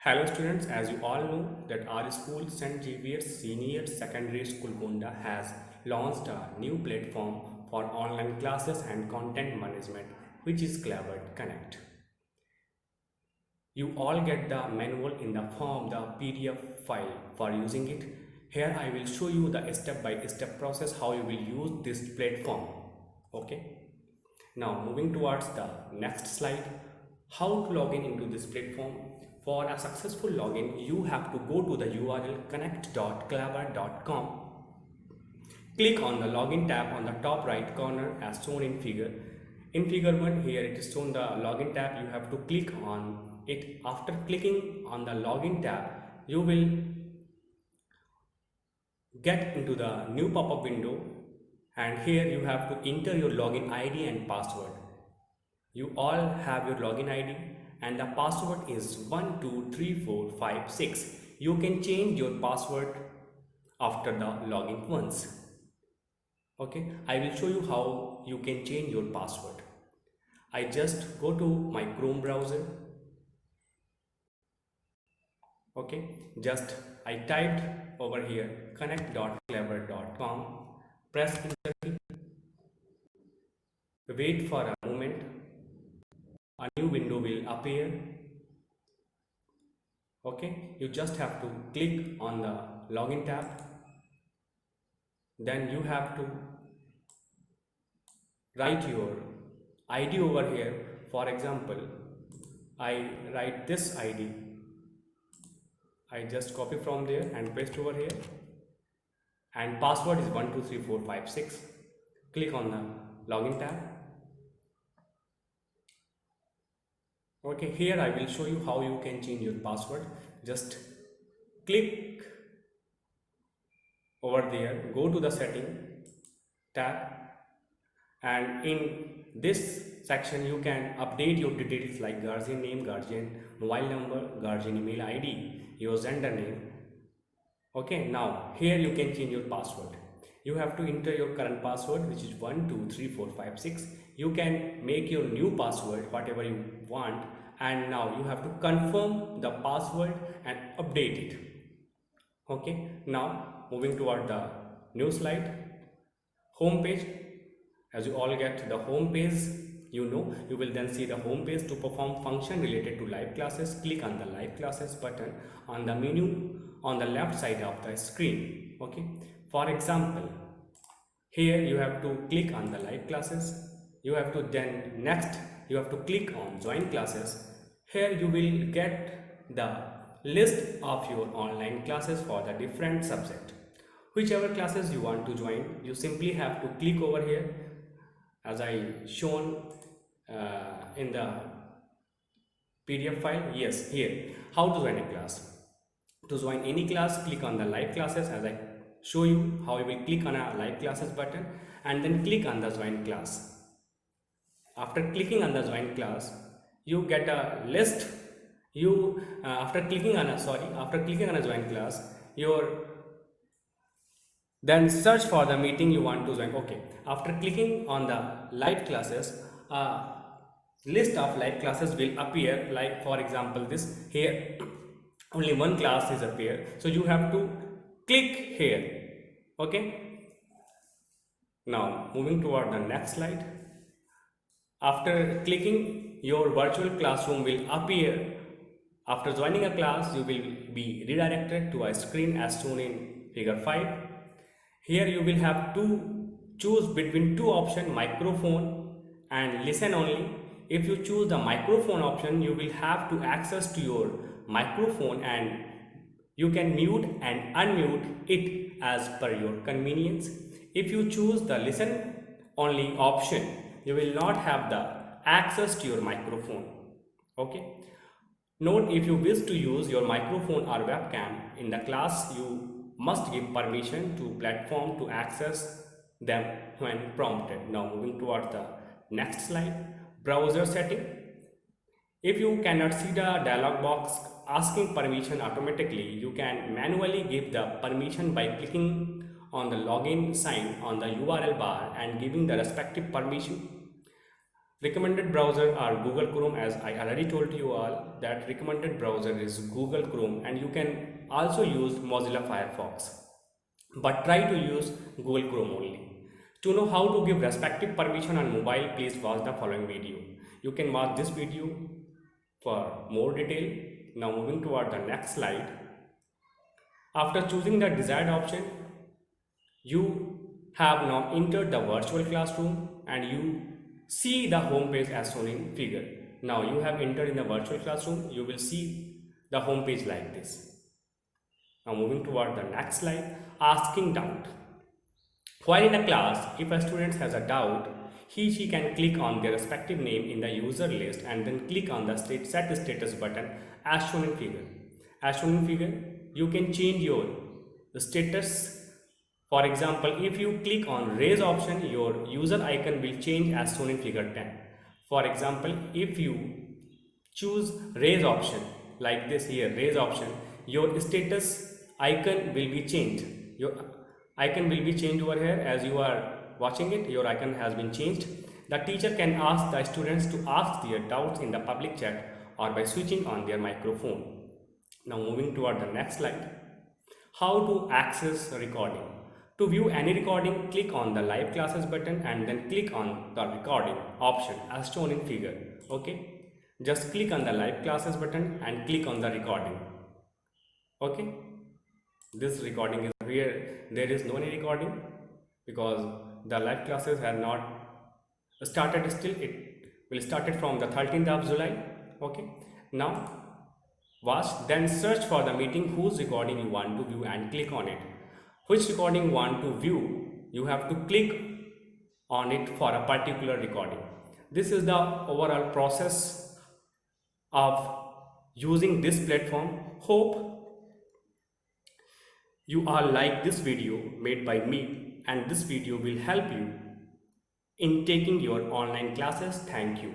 Hello students, as you all know that our school St. Xavier's Senior Secondary School Gonda has launched a new platform for online classes and content management, which is Clever Connect. You all get the manual in the form the PDF file for using it. Here I will show you the step-by-step process how you will use this platform. Okay. Now moving towards the next slide, how to log in into this platform. For a successful login, you have to go to the URL connect.clever.com. Click on the login tab on the top right corner as shown in figure. In figure 1 here it is shown the login tab, you have to click on it. After clicking on the login tab, you will get into the new pop-up window and here you have to enter your login ID and password. You all have your login ID and the password is 123456. You can change your password after the login once. Okay, I will show you how you can change your password. I just go to my Chrome browser. Okay, just I typed over here connect.clever.com. Press enter key. Wait for a moment. A new window will appear. Okay, you just have to click on the login tab, then you have to write your ID over here. For example, I write this ID, I just copy from there and paste over here, and password is 123456. Click on the login tab. Okay, here I will show you how you can change your password. Just click over there, go to the setting tab, and in this section you can update your details like guardian name, guardian mobile number, guardian email ID, your gender name. Okay, now here you can change your password. You have to enter your current password, which is 123456. You can make your new password whatever you want, and now you have to confirm the password and update it. Okay, now moving toward the new slide, home page. As you all get the home page, you will then see the home page. To perform function related to live classes, click on the live classes button on the menu on the left side of the screen. Okay, for example, here you have to click on the live classes. You have to then next you have to click on join classes. Here you will get the list of your online classes for the different subject. Whichever classes you want to join, you simply have to click over here as I shown in the PDF file. Yes, here how to join a class. To join any class, click on the live classes as I show you how you will click on a live classes button and then click on the join class. After clicking on the join class, you get a list. You after clicking on a join class, your then search for the meeting you want to join. Okay, after clicking on the live classes, list of live classes will appear, like for example this here only one class is appear, so you have to click here. Okay, now moving toward the next slide, after clicking, your virtual classroom will appear. After joining a class, you will be redirected to a screen as shown in figure 5. Here you will have to choose between two options, microphone and listen only. If you choose the microphone option, you will have to access to your microphone and you can mute and unmute it as per your convenience. If you choose the listen only option, you will not have the access to your microphone. Okay. Note, if you wish to use your microphone or webcam in the class, you must give permission to platform to access them when prompted. Now moving towards the next slide, browser setting. If you cannot see the dialog box asking permission automatically, you can manually give the permission by clicking on the login sign on the URL bar and giving the respective permission. Recommended browser are Google Chrome, as I already told you all that recommended browser is Google Chrome, and you can also use Mozilla Firefox, but try to use Google Chrome only. To know how to give respective permission on mobile, please watch the following video. You can watch this video for more detail. Now moving toward the next slide. After choosing the desired option, you have now entered the virtual classroom and you see the home page as shown in figure. Now you have entered in the virtual classroom, you will see the home page like this. Now moving toward the next slide, asking doubt. While in a class, if a student has a doubt, she can click on their respective name in the user list and then click on the set status button as shown in figure. As shown in figure, you can change your status. For example, if you click on raise option, your user icon will change as shown in figure 10. For example, if you choose raise option like this here, raise option, your status icon will be changed. Your icon will be changed over here. As you are watching it, your icon has been changed. The teacher can ask the students to ask their doubts in the public chat or by switching on their microphone. Now moving toward the next slide. How to access recording. To view any recording, click on the live classes button and then click on the recording option as shown in figure. Okay, just click on the live classes button and click on the recording. Okay, this recording is here. There is no any recording because the live classes have not started still. It will started from the 13th of July. Okay, now watch, then search for the meeting whose recording you want to view and click on it. Which recording you want to view, you have to click on it for a particular recording. This is the overall process of using this platform. Hope you all like this video made by me, and this video will help you in taking your online classes. Thank you.